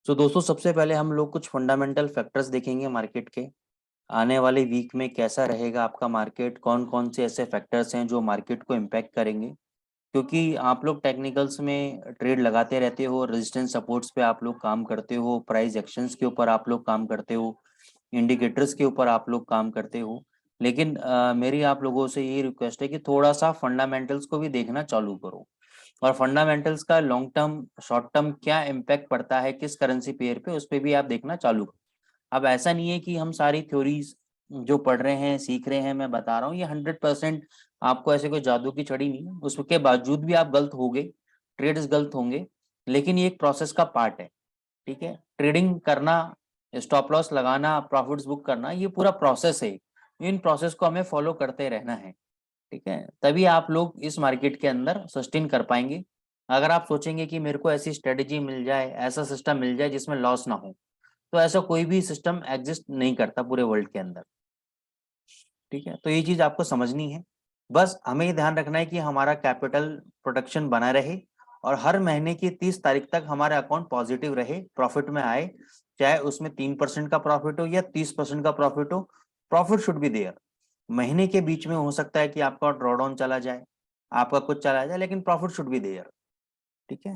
तो दोस्तों सबसे पहले हम लोग कुछ फंडामेंटल फैक्टर्स देखेंगे मार्केट के। आने वाले वीक में कैसा रहेगा आपका मार्केट, कौन कौन से ऐसे फैक्टर्स हैं जो मार्केट को इम्पैक्ट करेंगे। क्योंकि आप लोग टेक्निकल्स में ट्रेड लगाते रहते हो, रेजिस्टेंस सपोर्ट्स पे आप लोग काम करते हो, प्राइस एक्शंस के ऊपर आप लोग काम करते हो, इंडिकेटर्स के ऊपर आप लोग काम करते हो। लेकिन मेरी आप लोगों से ये रिक्वेस्ट है कि थोड़ा सा फंडामेंटल्स को भी देखना चालू करो, और फंडामेंटल्स का लॉन्ग टर्म शॉर्ट टर्म क्या इम्पैक्ट पड़ता है किस करेंसी पेयर पे, उस पर भी आप देखना चालू करो। अब ऐसा नहीं है कि हम सारी थ्योरीज जो पढ़ रहे हैं सीख रहे हैं, मैं बता रहा हूँ ये 100% आपको ऐसे कोई जादू की छड़ी नहीं है, उसके बावजूद भी आप गलत होंगे, ट्रेड्स गलत होंगे, लेकिन ये एक प्रोसेस का पार्ट है। ठीक है, ट्रेडिंग करना, स्टॉप लॉस लगाना, प्रॉफिट्स बुक करना, ये पूरा प्रोसेस है। इन प्रोसेस को हमें फॉलो करते रहना है। ठीक है, तभी आप लोग इस मार्केट के अंदर सस्टेन कर पाएंगे। अगर आप सोचेंगे कि मेरे को ऐसी स्ट्रेटेजी मिल जाए, ऐसा सिस्टम मिल जाए जिसमें लॉस ना हो, तो ऐसा कोई भी सिस्टम एग्जिस्ट नहीं करता पूरे वर्ल्ड के अंदर। ठीक है, तो ये चीज आपको समझनी है। बस हमें ये ध्यान रखना है कि हमारा कैपिटल प्रोटेक्शन बना रहे, और हर महीने की 30 तारीख तक हमारा अकाउंट पॉजिटिव रहे, प्रॉफिट में आए, चाहे उसमें 3% का प्रॉफिट हो या 30% का प्रॉफिट हो, प्रॉफिट शुड बी देयर। महीने के बीच में हो सकता है कि आपका ड्रॉडाउन चला जाए, आपका कुछ चला जाए, लेकिन प्रॉफिट शुड बी देयर। ठीक है,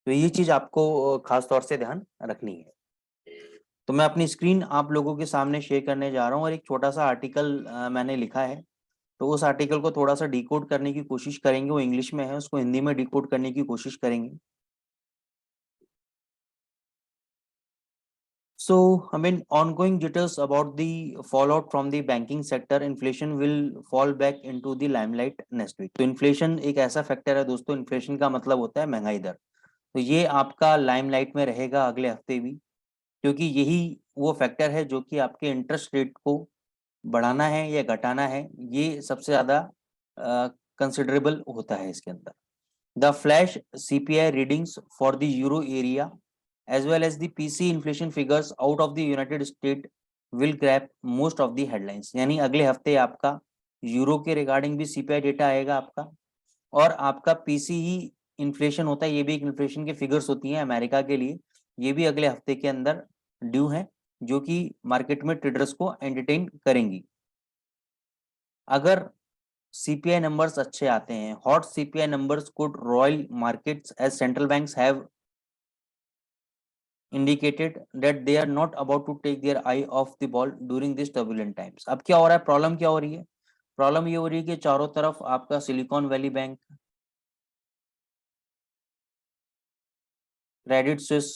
तो ये चीज आपको खास तौर से ध्यान रखनी है। तो मैं अपनी स्क्रीन आप लोगों के सामने शेयर करने जा रहा हूँ, और एक छोटा सा आर्टिकल मैंने लिखा है। तो उस आर्टिकल को थोड़ा सा डिकोड करने की कोशिश करेंगे, वो इंग्लिश में है, उसको हिंदी में डिकोड करने की कोशिश करेंगे। So, I mean, ongoing jitters about the fallout from the banking sector, inflation will fall back into the limelight next week. तो इन्फ्लेशन एक ऐसा फैक्टर है दोस्तों, इन्फ्लेशन का मतलब होता है महंगाई दर। तो ये आपका लाइमलाइट में रहेगा अगले हफ्ते भी, क्योंकि यही वो फैक्टर है जो कि आपके इंटरेस्ट रेट को बढ़ाना है या घटाना है, ये सबसे ज्यादा कंसिडरेबल होता है इसके अंदर। The flash CPI readings for the euro area as well as the PC inflation figures out of the United States will grab most of the headlines। यानी अगले हफ्ते आपका यूरो के रिगार्डिंग भी सीपीआई डेटा आएगा आपका, और आपका पीसी ही इन्फ्लेशन होता है, ये भी एक इन्फ्लेशन की फिगर्स होती हैं अमेरिका के लिए, ये भी अगले हफ्ते के अंदर ड्यू है, जो कि मार्केट में ट्रेडर्स को एंटरटेन करेंगी। अगर सीपीआई नंबर्स अच्छे आते हैं, hot CPI numbers could roil markets as central banks have indicated that they are not about to take their eye off the ball during this turbulent times। अब क्या हो रहा है, प्रॉब्लम क्या हो रही है? प्रॉब्लम ये हो रही है कि चारों तरफ आपका silicon valley bank, Credit Suisse,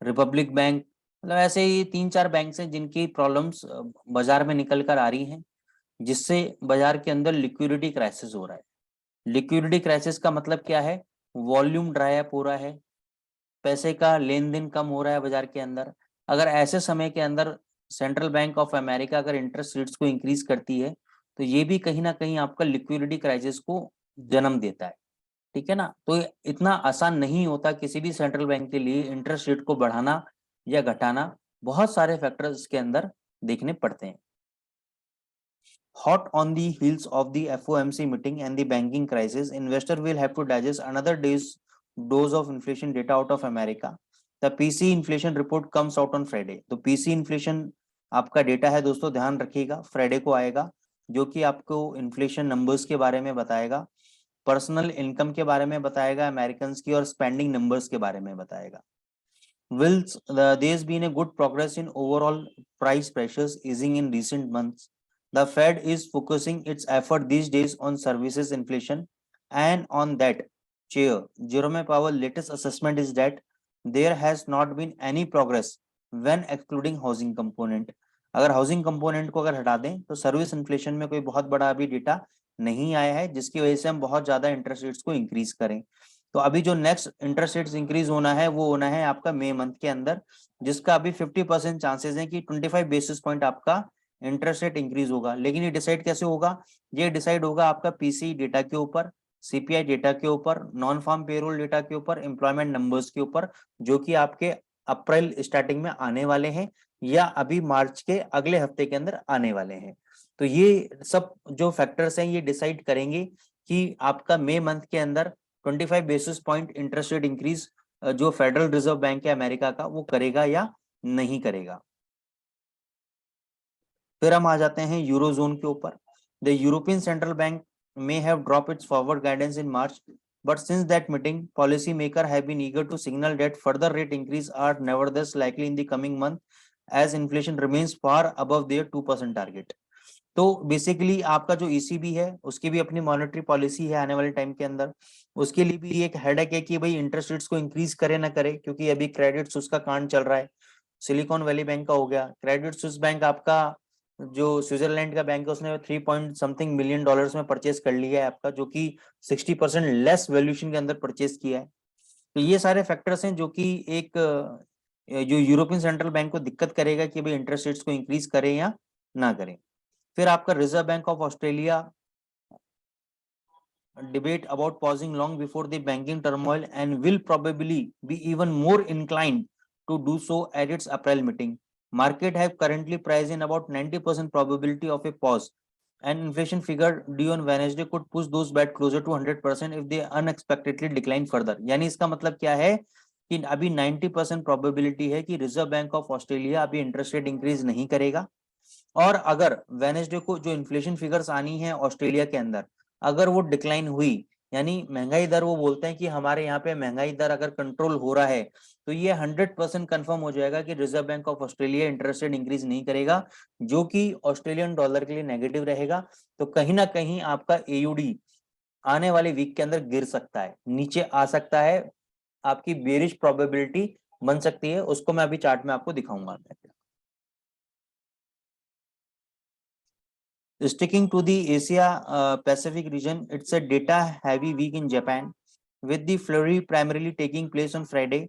Republic bank, मतलब ऐसे ही 3-4 बैंक हैं जिनकी प्रॉब्लम्स बाजार में निकल कर आ रही हैं, जिससे बाजार के अंदर लिक्विडिटी क्राइसिस हो रहा है। लिक्विडिटी क्राइसिस का मतलब क्या है? वॉल्यूम ड्राई अप हो रहा है, पैसे का लेन देन कम हो रहा है बाजार के अंदर। अगर ऐसे समय के अंदर सेंट्रल बैंक ऑफ अमेरिका अगर इंटरेस्ट रेट्स को इंक्रीज करती है, तो ये भी कहीं ना कहीं आपका लिक्विडिटी क्राइसिस को जन्म देता है। ठीक है ना, तो इतना आसान नहीं होता किसी भी सेंट्रल बैंक के लिए इंटरेस्ट रेट को बढ़ाना या घटाना, बहुत सारे फैक्टर्स इसके अंदर देखने पड़ते हैं। Hot on the heels of the FOMC meeting and the banking crisis, investor will have to digest another day's dose of inflation data out of America. The PC inflation report comes out on Friday। तो PC inflation आपका data है दोस्तों, ध्यान रखिएगा, Friday को आएगा, जो कि आपको इन्फ्लेशन नंबर्स के बारे में बताएगा, पर्सनल इनकम के बारे में बताएगा अमेरिकन की, और स्पेंडिंग नंबर्स के बारे में बताएगा। Will there's been a good progress in overall price pressures easing in recent months? The Fed is focusing its effort these days on services inflation, and on that, Chair Jerome Powell's latest assessment is that there has not been any progress when excluding housing component। अगर housing component को अगर हटा दें तो service inflation में कोई बहुत बड़ा अभी डेटा नहीं आया है, जिसकी वजह से हम बहुत ज्यादा इंटरेस्ट रेट्स को इंक्रीज करें। तो अभी जो नेक्स्ट इंटरेस्ट रेट्स इंक्रीज होना है वो होना है आपका मई मंथ के अंदर, जिसका अभी 50% चांसेस है कि 25 बेसिस पॉइंट आपका इंटरेस्ट रेट इंक्रीज होगा। लेकिन ये डिसाइड कैसे होगा? ये डिसाइड होगा आपका पीसी डेटा के ऊपर, सीपीआई डेटा के ऊपर, नॉन फार्म पेरोल डेटा के ऊपर, एम्प्लॉयमेंट नंबर्स के ऊपर, जो कि आपके अप्रैल स्टार्टिंग में आने वाले हैं या अभी मार्च के अगले हफ्ते के अंदर आने वाले हैं। तो ये सब जो फैक्टर्स हैं ये डिसाइड करेंगे कि आपका मई मंथ के अंदर 25 basis point interest rate increase जो फेडरल रिजर्व बैंक है अमेरिका का वो करेगा या नहीं करेगा। फिर हम आ जाते हैं यूरोजोन के ऊपर। The European central bank may have dropped its forward guidance in March, but since that meeting, policymakers have been eager to signal that further rate increase are nevertheless likely in the coming month, as inflation remains far above their 2% target. तो basically आपका जो ECB है उसकी भी अपनी monetary policy है आने वाले टाइम के अंदर, उसके लिए भी एक हेडेक है कि भाई इंटरेस्ट रेट्स को इंक्रीज करे ना करे, क्योंकि अभी क्रेडिट स्विस का कांड चल रहा है। सिलिकॉन वैली बैंक का हो गया, क्रेडिट स्विस बैंक आपका जो स्विट्जरलैंड का बैंक है उसने 3 पॉइंट समथिंग मिलियन डॉलर्स में परचेज कर लिया है आपका, जो कि 60% लेस वैल्यूएशन के अंदर परचेज किया है। तो ये सारे फैक्टर्स हैं जो कि एक जो यूरोपियन सेंट्रल बैंक को दिक्कत करेगा कि भाई इंटरेस्ट रेट्स को इंक्रीज करें या ना करें। फिर आपका reserve bank of Australia debate about pausing long before the banking turmoil and will probably be even more inclined to do so at its April meeting. Market have currently priced in about 90% probability of a pause, and inflation figure due on Wednesday could push those bet closer to 100% if they unexpectedly decline further. यानी इसका मतलब क्या है कि अभी 90% probability है कि reserve bank of Australia अभी इंटरेस्ट रेट इंक्रीज नहीं करेगा, और अगर वेनेसडे को जो इन्फ्लेशन फिगर्स आनी है ऑस्ट्रेलिया के अंदर अगर वो डिक्लाइन हुई, यानी महंगाई दर, वो बोलते हैं कि हमारे यहाँ पे महंगाई दर अगर कंट्रोल हो रहा है, तो ये 100% कंफर्म हो जाएगा कि reserve bank of Australia interest rate increase नहीं करेगा, जो कि ऑस्ट्रेलियन डॉलर के लिए नेगेटिव रहेगा। तो कहीं ना कहीं आपका एयूडी आने वाले वीक के अंदर गिर सकता है, नीचे आ सकता है, आपकी बेरिश प्रोबेबिलिटी बन सकती है, उसको मैं अभी चार्ट में आपको दिखाऊंगा। Sticking to the Asia Pacific region, it's a data-heavy week in Japan, with the flurry primarily taking place on Friday.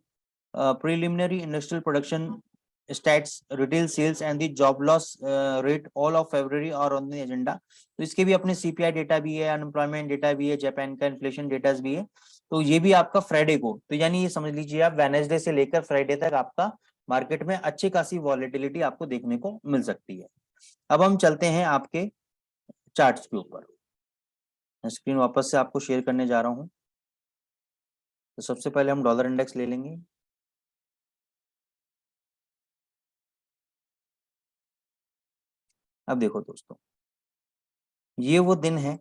Preliminary industrial production stats, retail sales, and the job loss rate all of February are on the agenda. तो इसके भी अपने CPI data भी है, unemployment data भी है, Japan का inflation data भी है, तो ये भी आपका फ्राइडे को, तो यानी ये समझ लीजिए आप वेडनेसडे से लेकर फ्राइडे तक आपका मार्केट में अच्छी खासी वॉलेटिलिटी आपको देखने को मिल सकती है। अब हम चलते हैं आपके चार्ट्स के ऊपर, मैं स्क्रीन वापस से आपको शेयर करने जा रहा हूं। तो सबसे पहले हम डॉलर इंडेक्स ले लेंगे। अब देखो दोस्तों, ये वो दिन है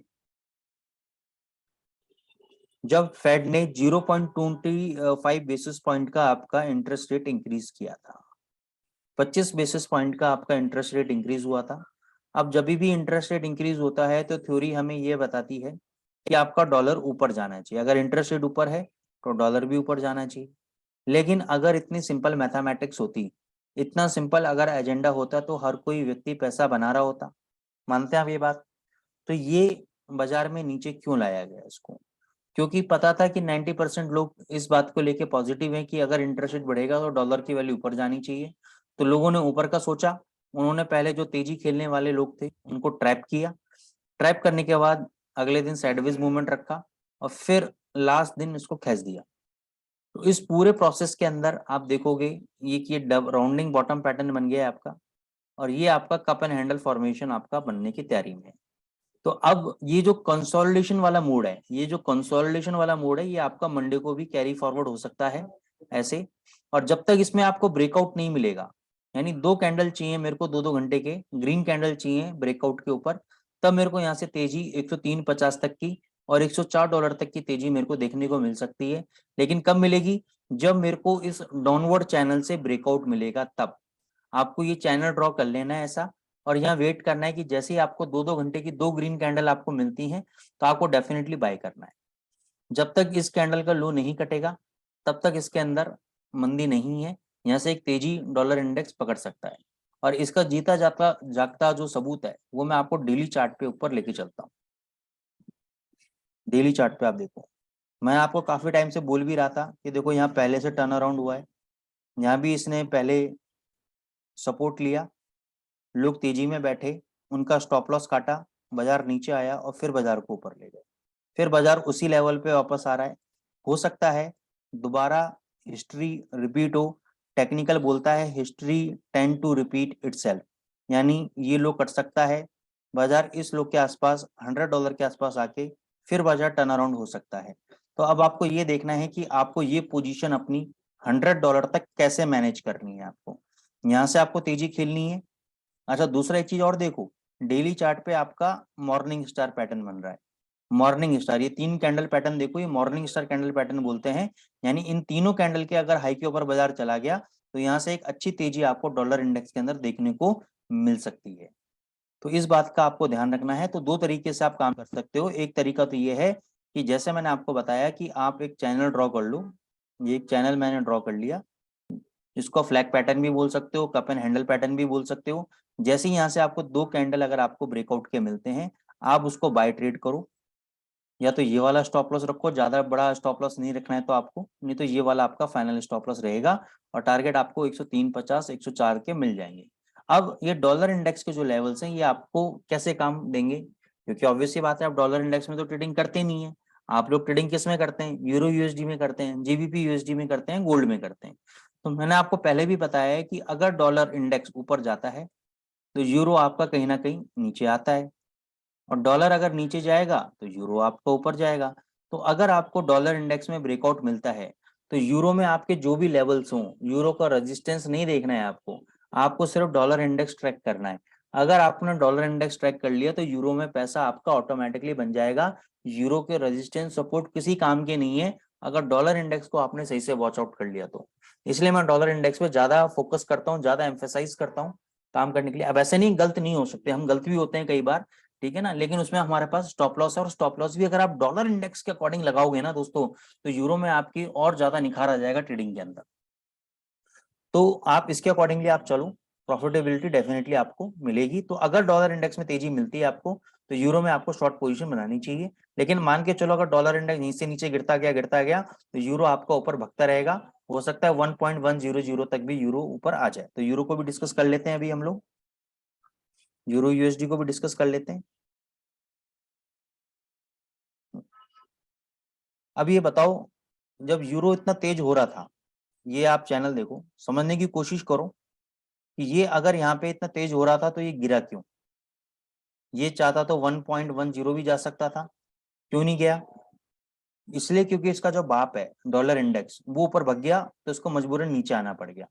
जब फेड ने 0.25 बेसिस पॉइंट का आपका इंटरेस्ट रेट इंक्रीज किया था। 25 बेसिस पॉइंट का आपका इंटरेस्ट रेट इंक्रीज हुआ था। अब जब भी इंटरेस्ट रेट इंक्रीज होता है तो थ्योरी हमें ये बताती है कि आपका डॉलर ऊपर जाना चाहिए, अगर इंटरेस्ट रेट ऊपर है तो डॉलर भी ऊपर जाना चाहिए। लेकिन अगर इतनी सिंपल मैथमेटिक्स होती, इतना सिंपल अगर एजेंडा होता, तो हर कोई व्यक्ति पैसा बना रहा होता। मानते हैं आप ये बात? तो ये बाजार में नीचे क्यों लाया गया इसको? क्योंकि पता था कि 90% लोग इस बात को लेके पॉजिटिव हैं कि अगर इंटरेस्ट रेट बढ़ेगा तो डॉलर की वैल्यू ऊपर जानी चाहिए। तो लोगों ने ऊपर का सोचा, उन्होंने पहले जो तेजी खेलने वाले लोग थे उनको ट्रैप किया, ट्रैप करने के बाद अगले दिन साइडवेज मूवमेंट रखा और फिर लास्ट दिन इसको खींच दिया। तो इस पूरे प्रोसेस के अंदर आप देखोगे ये कि राउंडिंग बॉटम पैटर्न बन गया है आपका, और ये आपका कप एंड हैंडल फॉर्मेशन आपका बनने की तैयारी में है। तो अब ये जो कंसोलिडेशन वाला मूड है, ये जो कंसोलिडेशन वाला मूड है, ये आपका मंडे को भी कैरी फॉरवर्ड हो सकता है ऐसे। और जब तक इसमें आपको ब्रेकआउट नहीं मिलेगा, यानी 2 कैंडल चाहिए मेरे को, 2-2 घंटे के ग्रीन कैंडल चाहिए ब्रेकआउट के ऊपर, तब मेरे को यहाँ से तेजी 103.50 तक की और $104 तक की तेजी मेरे को देखने को मिल सकती है। लेकिन कब मिलेगी? जब मेरे को इस डाउनवर्ड चैनल से ब्रेकआउट मिलेगा, तब आपको ये चैनल ड्रॉ कर लेना है ऐसा, और यहाँ वेट करना है कि जैसे ही आपको 2-2 घंटे की 2 ग्रीन कैंडल आपको मिलती हैं तो आपको डेफिनेटली बाय करना है। जब तक इस कैंडल का लो नहीं कटेगा तब तक इसके अंदर मंदी नहीं है, यहाँ से एक तेजी डॉलर इंडेक्स पकड़ सकता है। और इसका जीता जाता जागता जो सबूत है वो मैं आपको डेली चार्ट पे ऊपर लेके चलता हूँ। डेली चार्ट पे आप देखो, मैं आपको काफी टाइम से बोल भी रहा था कि देखो यहाँ पहले से टर्न अराउंड हुआ है, यहाँ भी इसने पहले सपोर्ट लिया, लोग तेजी में बैठे, उनका स्टॉप लॉस काटा, बाजार नीचे आया और फिर बाजार को ऊपर ले गए, फिर बाजार उसी लेवल पे वापस आ रहा है। हो सकता है दोबारा हिस्ट्री रिपीट हो, टेक्निकल बोलता है history tend to repeat itself, यानी ये लो कट सकता है, बाजार इस लो के आसपास $100 के आसपास आके फिर बाजार टर्न अराउंड हो सकता है। तो अब आपको ये देखना है कि आपको ये पोजीशन अपनी $100 तक कैसे मैनेज करनी है। आपको यहाँ से आपको तेजी खेलनी है। अच्छा, दूसरा एक चीज और देखो, डेली चार्ट पे आपका मॉर्निंग स्टार पैटर्न बन रहा है। मॉर्निंग स्टार, ये 3 कैंडल पैटर्न देखो, ये मॉर्निंग स्टार कैंडल पैटर्न बोलते हैं। यानी इन तीनों कैंडल के अगर हाई के ऊपर बाजार चला गया तो यहाँ से एक अच्छी तेजी आपको डॉलर इंडेक्स के अंदर देखने को मिल सकती है। तो इस बात का आपको ध्यान रखना है। तो दो तरीके से आप काम कर सकते हो। एक तरीका तो ये है कि जैसे मैंने आपको बताया कि आप एक चैनल ड्रॉ कर लो। ये एक चैनल मैंने ड्रॉ कर लिया, इसको फ्लैग पैटर्न भी बोल सकते हो, कप एंड हैंडल पैटर्न भी बोल सकते हो। जैसे ही यहाँ से आपको 2 कैंडल अगर आपको ब्रेकआउट के मिलते हैं, आप उसको बाय ट्रेड करो। या तो ये वाला स्टॉप लॉस रखो, ज्यादा बड़ा स्टॉप लॉस नहीं रखना है तो आपको, नहीं तो ये वाला आपका फाइनल स्टॉप लॉस रहेगा। और टारगेट आपको 103.50 104 के मिल जाएंगे। अब ये डॉलर इंडेक्स के जो लेवल्स हैं ये आपको कैसे काम देंगे, क्योंकि ऑब्वियस सी बात है आप डॉलर इंडेक्स में तो ट्रेडिंग करते नहीं है। आप लोग ट्रेडिंग किस में करते हैं, यूरो यूएसडी में करते हैं, जीबीपी यूएसडी में करते हैं, गोल्ड में करते हैं। तो मैंने आपको पहले भी बताया है कि अगर डॉलर इंडेक्स ऊपर जाता है तो यूरो आपका कहीं ना कहीं नीचे आता है, और डॉलर अगर नीचे जाएगा तो यूरो आपका ऊपर जाएगा। तो अगर आपको डॉलर इंडेक्स में ब्रेकआउट मिलता है तो यूरो में आपके जो भी लेवल्स हों, यूरो का रेजिस्टेंस नहीं देखना है आपको, आपको सिर्फ डॉलर इंडेक्स ट्रैक करना है। अगर आपने डॉलर इंडेक्स ट्रैक कर लिया तो यूरो में पैसा आपका ऑटोमेटिकली बन जाएगा। यूरो के रेजिस्टेंस सपोर्ट किसी काम के नहीं है अगर डॉलर इंडेक्स को आपने सही से वॉच आउट कर लिया तो। इसलिए मैं डॉलर इंडेक्स पे ज्यादा फोकस करता हूँ, ज्यादा एम्फेसाइज करता हूँ काम करने के लिए। अब ऐसे नहीं गलत नहीं हो सकते, हम गलत भी होते हैं कई बार, ठीक है ना, लेकिन उसमें हमारे पास स्टॉप लॉस है, और स्टॉप लॉस भी अगर आप डॉलर इंडेक्स के अकॉर्डिंग लगाओगे ना दोस्तों, तो यूरो में आपकी और ज्यादा निखार आ जाएगा ट्रेडिंग के अंदर। तो आप इसके अकॉर्डिंगली आप चलो, प्रॉफिटेबिलिटी डेफिनेटली आपको मिलेगी। तो अगर डॉलर इंडेक्स में तेजी मिलती है आपको तो यूरो में आपको शॉर्ट पोजीशन बनानी चाहिए। लेकिन मान के चलो अगर डॉलर इंडेक्स नीचे नीचे गिरता गया तो यूरो आपका ऊपर भगता रहेगा। हो सकता है 1.100 तक भी यूरो ऊपर आ जाए। तो यूरो को भी डिस्कस कर लेते हैं अभी हम लोग, यूरो यूएसडी को भी डिस्कस कर लेते हैं। अब ये बताओ, जब यूरो इतना तेज हो रहा था, ये आप चैनल देखो, समझने की कोशिश करो कि ये अगर यहाँ पे इतना तेज हो रहा था तो ये गिरा क्यों। ये चाहता तो 1.10 भी जा सकता था, क्यों नहीं गया? इसलिए क्योंकि इसका जो बाप है डॉलर इंडेक्स वो ऊपर भग गया, तो इसको मजबूरन नीचे आना पड़ गया।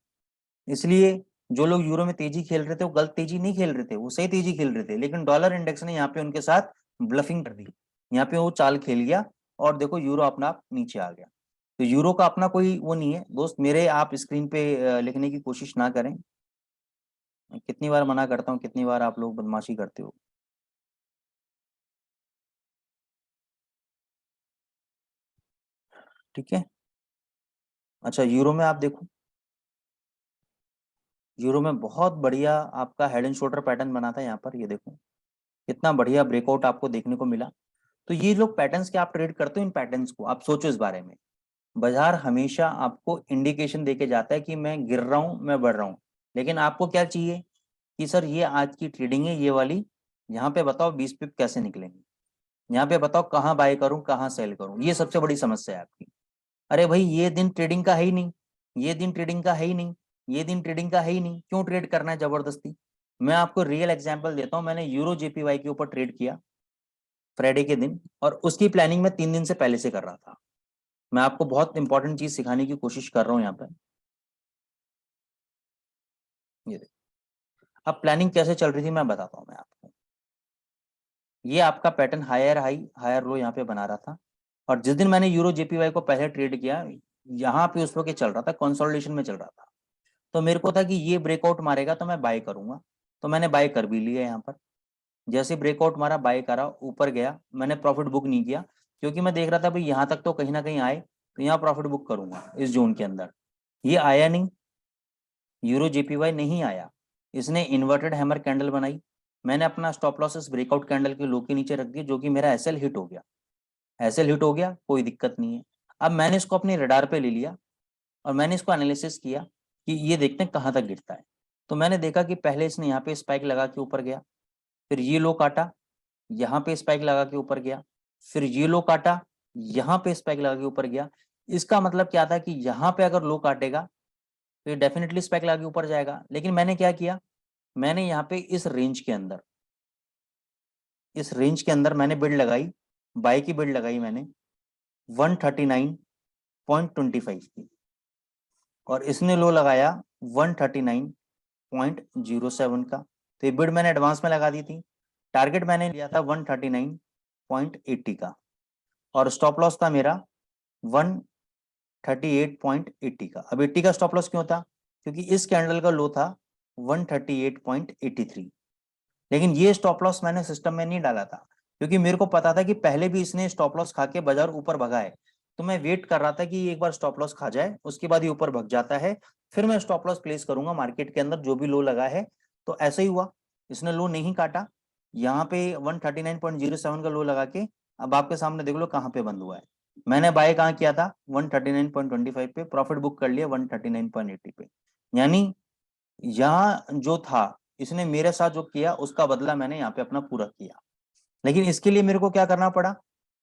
इसलिए जो लोग यूरो में तेजी खेल रहे थे वो गलत तेजी नहीं खेल रहे थे, वो सही तेजी खेल रहे थे, लेकिन डॉलर इंडेक्स ने यहाँ पे उनके साथ ब्लफिंग कर दी, यहाँ पे वो चाल खेल गया, और देखो यूरो अपना आप नीचे आ गया। तो यूरो का अपना कोई वो नहीं है दोस्त मेरे, आप स्क्रीन पे लिखने की कोशिश ना करें। कितनी बार मना करता हूँ, कितनी बार आप लोग बदमाशी करते हो। ठीक है। अच्छा, यूरो में आप देखो, यूरो में बहुत बढ़िया आपका हेड एंड शोल्डर पैटर्न बना था यहाँ पर, ये देखो कितना बढ़िया ब्रेकआउट आपको देखने को मिला। तो ये लोग पैटर्न्स के आप ट्रेड करते हो, इन पैटर्न्स को आप सोचो इस बारे में। बाजार हमेशा आपको इंडिकेशन देके जाता है कि मैं गिर रहा हूं, मैं बढ़ रहा हूं, लेकिन आपको क्या चाहिए कि सर ये आज की ट्रेडिंग है ये वाली, यहाँ पे बताओ 20 पिप कैसे निकलेंगे, यहाँ पे बताओ कहाँ बाय करूं कहाँ सेल करूं, ये सबसे बड़ी समस्या है आपकी। अरे भाई ये दिन ट्रेडिंग का है ही नहीं, ये दिन ट्रेडिंग का है ही नहीं, ये दिन ट्रेडिंग का है ही नहीं, क्यों ट्रेड करना है जबरदस्ती। मैं आपको रियल एग्जांपल देता हूं, मैंने यूरो जेपीवाई के ऊपर ट्रेड किया फ्राइडे के दिन, और उसकी प्लानिंग मैं 3 दिन से पहले से कर रहा था। मैं आपको बहुत इंपॉर्टेंट चीज सिखाने की कोशिश कर रहा हूँ यहाँ पर, ये देखो। अब प्लानिंग कैसे चल रही थी मैं बताता हूँ मैं आपको। ये आपका pattern higher high higher low यहाँ पे बना रहा था, और जिस दिन मैंने यूरो जेपीवाई को पहले ट्रेड किया, यहाँ पे उस वक्त चल रहा था कंसोलिडेशन में चल रहा था। तो मेरे को था कि ये ब्रेकआउट मारेगा तो मैं बाय करूंगा, तो मैंने बाय कर भी लिया यहाँ पर। जैसे ब्रेकआउट मारा बाय करा, ऊपर गया, मैंने प्रॉफिट बुक नहीं किया, क्योंकि मैं देख रहा था भाई यहाँ तक तो कहीं ना कहीं आए तो यहाँ प्रॉफिट बुक करूंगा इस जोन के अंदर। ये आया नहीं, यूरो जेपीवाई नहीं आया, इसने इन्वर्टेड हैमर कैंडल बनाई। मैंने अपना स्टॉप लॉसेस ब्रेकआउट कैंडल के लो के नीचे रख दिए, जो कि मेरा एसएल हिट हो गया। एसएल हिट हो गया, कोई दिक्कत नहीं है। अब मैंने इसको अपने रडार पे ले लिया, और मैंने इसको एनालिसिस किया कि ये देखते हैं कहाँ तक गिरता है। तो मैंने देखा कि पहले इसने यहाँ पे स्पाइक लगा के ऊपर गया, फिर ये लो काटा, यहाँ पे स्पाइक लगा के ऊपर गया, फिर ये लो काटा, यहाँ पे स्पाइक लगा के ऊपर गया। इसका मतलब क्या था कि यहाँ पे अगर लो काटेगा तो ये डेफिनेटली स्पाइक लगा के ऊपर जाएगा। लेकिन मैंने क्या किया, मैंने यहाँ पे इस रेंज के अंदर, इस रेंज के अंदर मैंने बिल्ड लगाई, बाई की बिल्ड लगाई मैंने। 139.25 की, और इसने लो लगाया 139.07 का। तो ये बिड मैंने एडवांस में लगा दी थी। टारगेट मैंने लिया था 139.80 का, और स्टॉप लॉस था मेरा 138.80 का। अब 80 का स्टॉप लॉस क्यों था? क्योंकि इस कैंडल का लो था 138.83। लेकिन ये स्टॉप लॉस मैंने सिस्टम में नहीं डाला था, क्योंकि मेरे को पता था कि पहले भी इसने स्टॉप लॉस खा के बाजार ऊपर भगा है। तो मैं वेट कर रहा था कि एक बार स्टॉप लॉस खा जाए, उसके बाद ये ऊपर भग जाता है, फिर मैं स्टॉप लॉस प्लेस करूंगा मार्केट के अंदर जो भी लो लगा है। तो ऐसा ही हुआ, इसने लो नहीं काटा, यहाँ पे 139.07 का लो लगा के अब आपके सामने देख लो कहाँ पे बंद हुआ है। मैंने बाय कहाँ किया था? 139.25 पे, प्रॉफिट बुक कर लिया 139.80 पे। यानी यहाँ जो था, इसने मेरे साथ जो किया उसका बदला मैंने यहाँ पे अपना पूरा किया। लेकिन इसके लिए मेरे को क्या करना पड़ा?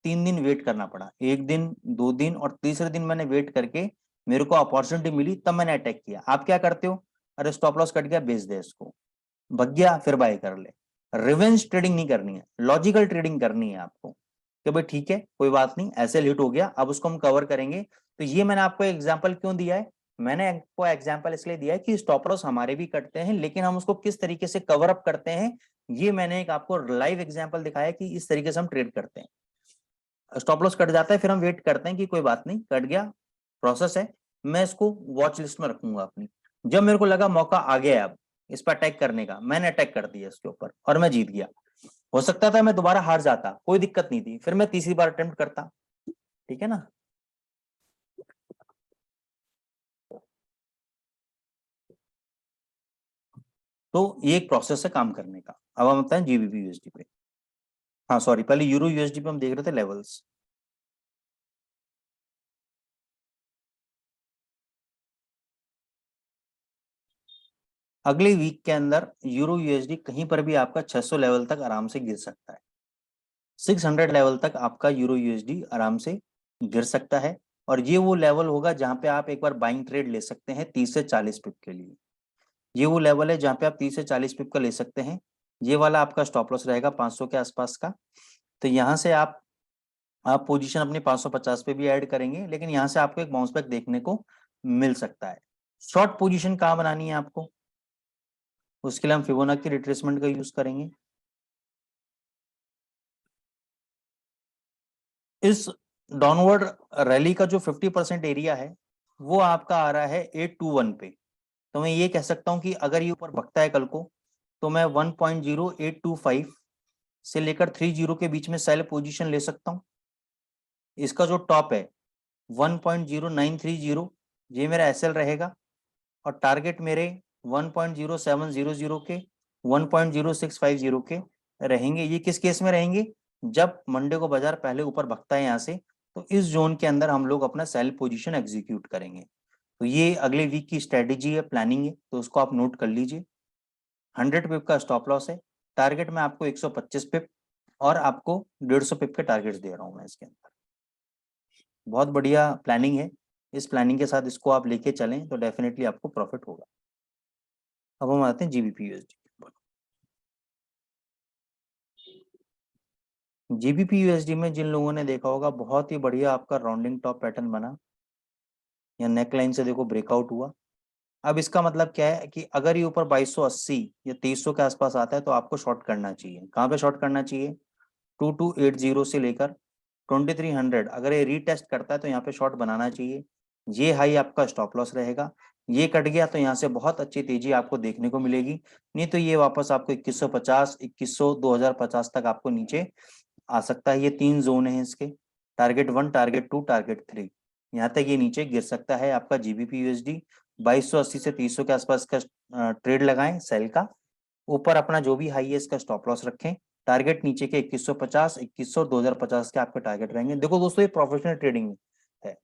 3 दिन वेट करना पड़ा, 1 दिन, 2 दिन और तीसरे दिन मैंने वेट करके मेरे को अपॉर्चुनिटी मिली, तब मैंने अटैक किया। आप क्या करते हो? अरे स्टॉप लॉस कट गया, बेच दे इसको, भग गया फिर बाय कर ले। रिवेंज ट्रेडिंग नहीं करनी है, लॉजिकल ट्रेडिंग करनी है आपको, कि भाई ठीक है कोई बात नहीं, ऐसे हिट हो गया, अब उसको हम कवर करेंगे। तो ये मैंने आपको एग्जांपल क्यों दिया है? मैंने आपको एग्जांपल इसलिए दिया है कि स्टॉप लॉस हमारे भी कटते हैं, लेकिन हम उसको किस तरीके से कवर अप करते हैं, ये मैंने एक आपको लाइव एग्जांपल दिखाया कि इस तरीके से हम ट्रेड करते हैं। स्टॉप लॉस कट जाता है, फिर हम वेट करते हैं कि कोई बात नहीं, कट गया, प्रोसेस है, मैं इसको वॉच लिस्ट में रखूंगा अपनी। जब मेरे को लगा मौका आ गया है अब इस पर अटैक करने का, मैंने अटैक कर दिया इसके ऊपर और मैं जीत गया। हो सकता था मैं दोबारा हार जाता, कोई दिक्कत नहीं थी, फिर मैं तीसरी बार अटेम्प्ट करता। ठीक है ना? तो ये एक प्रोसेस है काम करने का। अब हम बताएं जीबीपी यूएसडी पे। हाँ सॉरी, पहले यूरो यूएसडी पे हम देख रहे थे लेवल्स। अगले वीक के अंदर यूरो यूएसडी कहीं पर भी आपका 600 लेवल तक आराम से गिर सकता है। 600 लेवल तक आपका यूरो यूएसडी आराम से गिर सकता है, और ये वो लेवल होगा जहां पे आप एक बार बाइंग ट्रेड ले सकते हैं 30 से 40 पिप के लिए। ये वो लेवल है जहां पे आप 30 से 40 पिप का ले सकते हैं। ये वाला आपका स्टॉप लॉस रहेगा 500 के आसपास का। तो यहाँ से आप पोजीशन अपनी 550 पे भी ऐड करेंगे, लेकिन यहाँ से आपको एक बाउंस बैक देखने को मिल सकता है। शॉर्ट पोजीशन कहाँ बनानी है आपको? उसके लिए हम फिबोनाची रिट्रेसमेंट का यूज करेंगे। इस डाउनवर्ड रैली का जो 50% एरिया है वो आपका आ रहा है 821 पे। तो मैं ये कह सकता हूं कि अगर ये ऊपर भगता है कल को, तो मैं 1.0825 से लेकर 30 के बीच में सेल पोजीशन ले सकता हूं। इसका जो टॉप है 1.0930, ये मेरा एसएल रहेगा, और टारगेट मेरे 1.0700 के, 1.0650 के रहेंगे। ये किस केस में रहेंगे? जब मंडे को बाजार पहले ऊपर भगता है यहाँ से, तो इस जोन के अंदर हम लोग अपना सेल पोजीशन एग्जीक्यूट करेंगे। तो ये अगले वीक की स्ट्रेटेजी है, प्लानिंग है, तो उसको आप नोट कर लीजिए। 100 पिप का स्टॉप लॉस है, टारगेट में आपको 125 पिप और आपको 150 पिप के टारगेट्स दे रहा हूं मैं इसके अंदर। बहुत बढ़िया प्लानिंग है, इस प्लानिंग के साथ इसको आप लेके चलें तो डेफिनेटली आपको प्रॉफिट होगा। अब हम आते हैं जीबीपी यूएसडी। जीबीपी यूएसडी में जिन लोगों ने देखा होगा, बहुत ही बढ़िया आपका राउंडिंग टॉप पैटर्न बना, या नेक लाइन से देखो ब्रेकआउट हुआ। अब इसका मतलब क्या है कि अगर ये ऊपर 2280 या 2300 के आसपास आता है तो आपको शॉर्ट करना चाहिए। कहाँ पे शॉर्ट करना चाहिए? 2280 से लेकर 2300, अगर ये रीटेस्ट करता है तो यहाँ पे शॉर्ट बनाना चाहिए। ये हाई आपका स्टॉप लॉस रहेगा। ये कट गया तो यहाँ से बहुत अच्छी तेजी आपको देखने को मिलेगी, नहीं तो ये वापस आपको 2150, 2100, 2050 तक आपको नीचे आ सकता है। ये 3 जोन है इसके, टारगेट 1, टारगेट 2, टारगेट 3। यहाँ तक ये नीचे गिर सकता है आपका जीबीपी यूएसडी। 2280 से 300 के आसपास का ट्रेड लगाएं सेल का। ऊपर अपना जो भी हाई है इसका स्टॉप लॉस रखें। टारगेट नीचे के 2150, 2100, 2050 के आपके टारगेट रहेंगे। देखो दोस्तों, ये प्रोफेशनल ट्रेडिंग है।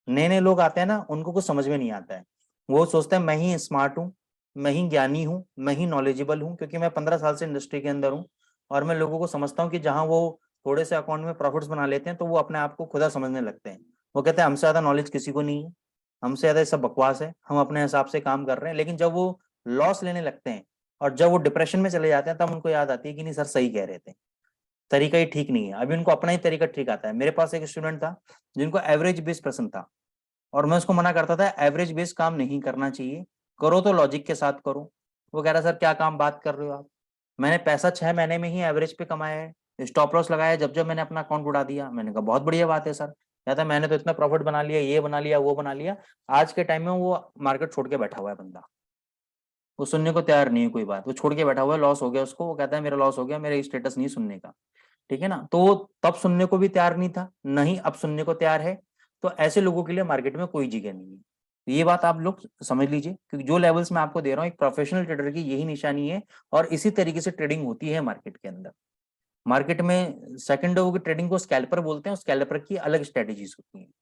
नए नए लोग आते हैं ना, उनको कुछ समझ में नहीं आता है। वो सोचते हैं मैं ही स्मार्ट हूँ, मैं ही ज्ञानी हूँ, मैं ही नॉलेजेबल हूँ, क्योंकि मैं 15 साल से इंडस्ट्री के अंदर हूँ। और मैं लोगों को समझता हूँ कि जहाँ वो थोड़े से अकाउंट में प्रॉफिट्स बना लेते हैं तो वो अपने आप को खुदा समझने लगते हैं। वो कहते हैं हमसे ज्यादा नॉलेज किसी को नहीं है, हमसे ज्यादा ये सब बकवास है, हम अपने हिसाब से काम कर रहे हैं। लेकिन जब वो लॉस लेने लगते हैं और जब वो डिप्रेशन में चले जाते हैं, तब उनको याद आती है कि नहीं सर सही कह रहे थे। तरीका ही ठीक नहीं है। अभी उनको अपना ही तरीका ठीक आता है। मेरे पास एक स्टूडेंट था जिनको एवरेज बेस पसंद था, और मैं उसको मना करता था एवरेज बेस काम नहीं करना चाहिए, करो तो लॉजिक के साथ करो। वो कह रहा सर क्या काम बात कर रहे हो आप, मैंने पैसा 6 महीने में ही एवरेज पे कमाया है, स्टॉप लॉस लगाया जब जब मैंने अपना अकाउंट उड़ा दिया। मैंने कहा बहुत बढ़िया बात है सर। कहता मैंने तो इतना प्रॉफिट बना लिया, ये बना लिया, वो बना लिया। आज के टाइम में वो मार्केट छोड़ के बैठा हुआ है बंदा, वो सुनने को तैयार नहीं है कोई बात, वो छोड़ के बैठा हुआ है, लॉस हो गया उसको, वो कहता है मेरा लॉस हो गया, मेरा स्टेटस नहीं सुनने का। ठीक है ना, तो वो तब सुनने को भी तैयार नहीं था, नहीं अब सुनने को तैयार है। तो ऐसे लोगों के लिए मार्केट में कोई जगह नहीं है। तो ये बात आप लोग समझ लीजिए, क्योंकि जो लेवल्स मैं आपको दे रहा हूँ एक प्रोफेशनल ट्रेडर की यही निशानी है, और इसी तरीके से ट्रेडिंग होती है मार्केट के अंदर। मार्केट में सेकंड की ट्रेडिंग को स्कैल्पर बोलते हैं, स्कैल्पर की अलग स्ट्रेटेजीज होती हैं।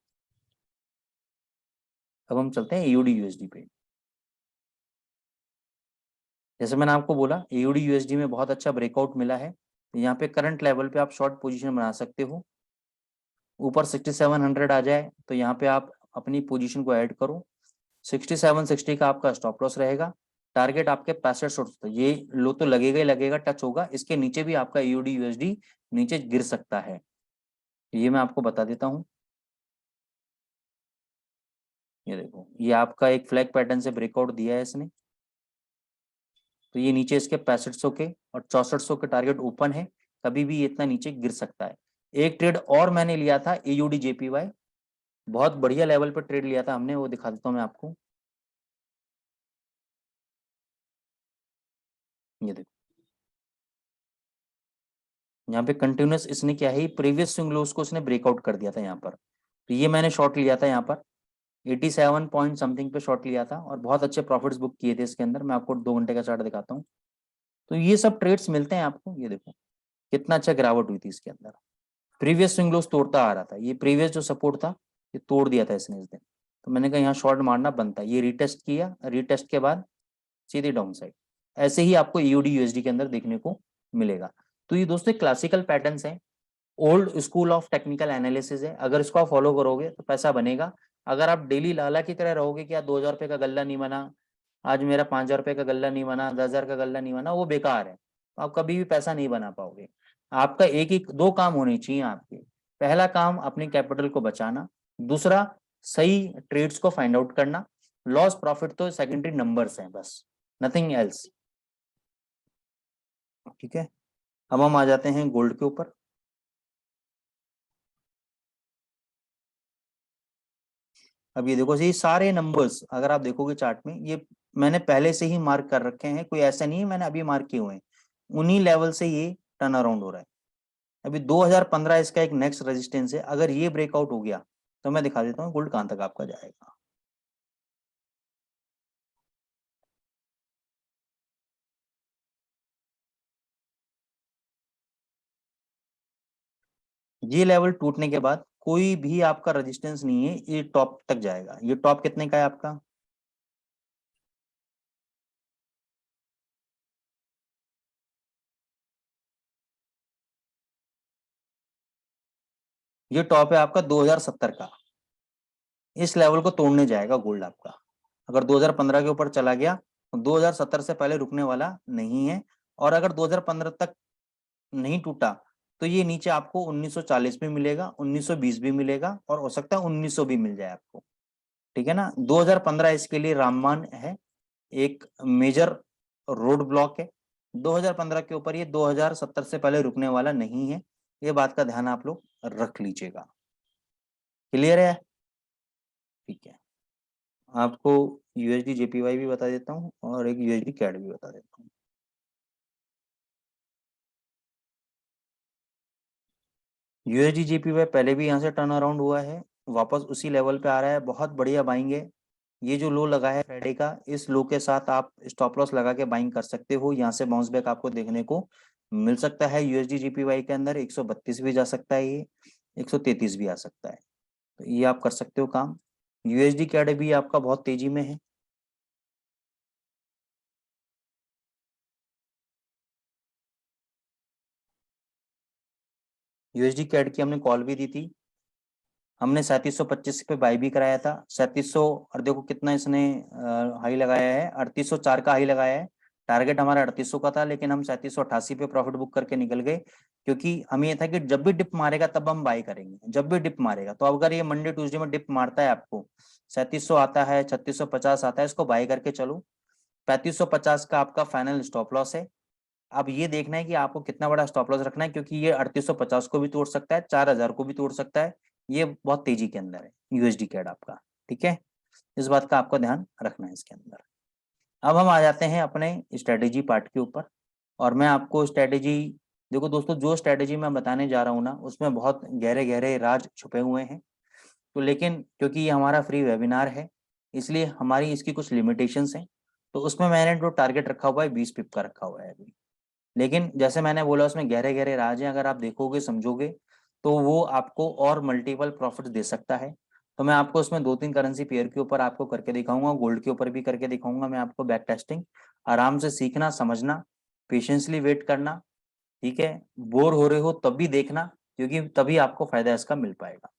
अब हम चलते हैं एयूडी यूएसडी पे। जैसे मैंने आपको बोला एयूडी यूएसडी में बहुत अच्छा ब्रेकआउट मिला है, तो यहाँ पे करंट लेवल पे आप शॉर्ट पोजीशन बना सकते हो। ऊपर 6700 आ जाए तो यहाँ पे आप अपनी पोजीशन को ऐड करो। 6760 का आपका स्टॉप लॉस रहेगा। टारगेट आपके 6500, ये लो तो लगेगा ही लगेगा, टच होगा, इसके नीचे भी आपका एयूडी यूएसडी नीचे गिर सकता है, ये मैं आपको बता देता हूँ। ये देखो, ये आपका एक फ्लैग पैटर्न से ब्रेकआउट दिया है इसने, तो ये नीचे इसके 6500 के और 6400 के टारगेट ओपन है, कभी भी ये इतना नीचे गिर सकता है। एक ट्रेड और मैंने लिया था एयूडी जेपीवाई, बहुत बढ़िया लेवल पर ट्रेड लिया था हमने, वो दिखा देता हूँ मैं आपको। ये देखो, यहाँ पे कंटिन्यूस इसने क्या है, प्रीवियस स्विंग लोस को इसने ब्रेकआउट कर दिया था यहाँ पर, तो ये मैंने शॉर्ट लिया था यहाँ पर 87 पॉइंट समथिंग पे शॉर्ट लिया था, और बहुत अच्छे प्रॉफिट्स बुक किए थे इसके अंदर। मैं आपको 2 घंटे का चार्ट दिखाता हूँ, तो ये सब ट्रेड्स मिलते हैं आपको। ये देखो कितना अच्छा गिरावट हुई थी इसके अंदर, प्रीवियस स्विंग लोस तोड़ता आ रहा था, ये प्रीवियस जो सपोर्ट था ये तोड़ दिया था इसने इस दिन, तो मैंने कहा यहाँ शॉर्ट मारना बनता है। ये रीटेस्ट किया, रीटेस्ट के बाद सीधे डाउन साइड। ऐसे ही आपको ईयूडी यूएसडी के अंदर देखने को मिलेगा। तो ये दोस्तों क्लासिकल पैटर्न्स हैं, old school of technical analysis है, अगर इसको आप फॉलो करोगे तो पैसा बनेगा। अगर आप डेली लाला की तरह रहोगे कि यार 2000 रुपये का गल्ला नहीं बना, आज मेरा 5000 रुपये का गल्ला नहीं बना, 10,000 का गल्ला नहीं बना, वो बेकार है, तो आप कभी भी पैसा नहीं बना पाओगे। आपका एक ही दो काम होने चाहिए आपके। पहला काम अपने कैपिटल को बचाना, दूसरा सही ट्रेड्स को फाइंड आउट करना। लॉस प्रॉफिट तो सेकेंडरी नंबर्स हैं बस, नथिंग एल्स। ठीक है, अब हम आ जाते हैं गोल्ड के ऊपर। अब ये देखो, ये सारे नंबर्स अगर आप देखोगे चार्ट में, ये मैंने पहले से ही मार्क कर रखे हैं, कोई ऐसा नहीं है मैंने अभी मार्क किए हुए हैं, उन्हीं लेवल से ये टर्न अराउंड हो रहा है। अभी 2015 इसका एक नेक्स्ट रेजिस्टेंस है, अगर ये ब्रेकआउट हो गया तो मैं दिखा देता हूँ गोल्ड कहां तक आपका जाएगा। ये लेवल टूटने के बाद कोई भी आपका रेजिस्टेंस नहीं है, ये टॉप तक जाएगा। ये टॉप कितने का है आपका, ये टॉप है आपका 2070 का। इस लेवल को तोड़ने जाएगा गोल्ड आपका। अगर 2015 के ऊपर चला गया तो 2070 से पहले रुकने वाला नहीं है, और अगर 2015 तक नहीं टूटा तो ये नीचे आपको 1940 भी मिलेगा, 1920 भी मिलेगा, और हो सकता है 1900 भी मिल जाए आपको। ठीक है ना, 2015 इसके लिए रामबाण है, एक मेजर रोड ब्लॉक है। 2015 के ऊपर ये 2070 से पहले रुकने वाला नहीं है, ये बात का ध्यान आप लोग रख लीजिएगा। क्लियर है? ठीक है, आपको यूएसडी जेपीवाई भी बता देता हूँ और एक यूएसडी कैड भी बता देता हूँ। यूएसडी जेपीवाई पहले भी यहाँ से टर्न अराउंड हुआ है, वापस उसी लेवल पे आ रहा है, बहुत बढ़िया बाइंग है। ये जो लो लगा है फ्राइडे का, इस लो के साथ आप स्टॉप लॉस लगा के बाइंग कर सकते हो, यहाँ से बाउंस बैक आपको देखने को मिल सकता है। यूएसडी जेपीवाई के अंदर 132 भी जा सकता है, ये 133 भी आ सकता है, तो ये आप कर सकते हो काम। यूएसडी कैड भी आपका बहुत तेजी में है। यूएसडी कैड की हमने कॉल भी दी थी, हमने 3725 पे बाई भी कराया था। 3700, और देखो कितना इसने हाई लगाया है, 3804 का हाई लगाया है। टारगेट हमारा 3800 का था, लेकिन हम 3788 पे प्रॉफिट बुक करके निकल गए। क्योंकि हमें ये था कि जब भी डिप मारेगा तब हम बाई करेंगे, जब भी डिप मारेगा। तो अगर ये मंडे ट्यूसडे में डिप मारता है, आपको 3700 आता है, 3650 आता है, इसको बाई करके चलो। 3550 का आपका फाइनल स्टॉप लॉस है। अब ये देखना है कि आपको कितना बड़ा स्टॉप लॉस रखना है, क्योंकि ये 3850 को भी तोड़ सकता है, 4000 को भी तोड़ सकता है। ये बहुत तेजी के अंदर है यूएसडी कैड आपका, ठीक है। इस बात का आपको ध्यान रखना है इसके अंदर। अब हम आ जाते हैं अपने स्ट्रेटेजी पार्ट के ऊपर, और मैं आपको स्ट्रेटेजी, देखो दोस्तों, जो स्ट्रेटेजी मैं बताने जा रहा हूँ ना, उसमें बहुत गहरे गहरे राज छुपे हुए हैं। तो लेकिन क्योंकि ये हमारा फ्री वेबिनार है, इसलिए हमारी इसकी कुछ लिमिटेशंस हैं। तो उसमें मैंने जो टारगेट रखा हुआ है 20 पिप का रखा हुआ है अभी। लेकिन जैसे मैंने बोला, उसमें गहरे गहरे राज हैं, अगर आप देखोगे समझोगे तो वो आपको और मल्टीपल प्रॉफिट दे सकता है। तो मैं आपको उसमें 2-3 करेंसी पेयर के ऊपर आपको करके दिखाऊंगा, गोल्ड के ऊपर भी करके दिखाऊंगा मैं आपको बैक टेस्टिंग। आराम से सीखना, समझना, पेशेंसली वेट करना, ठीक है। बोर हो रहे हो तब भी देखना, क्योंकि तभी आपको फायदा इसका मिल पाएगा।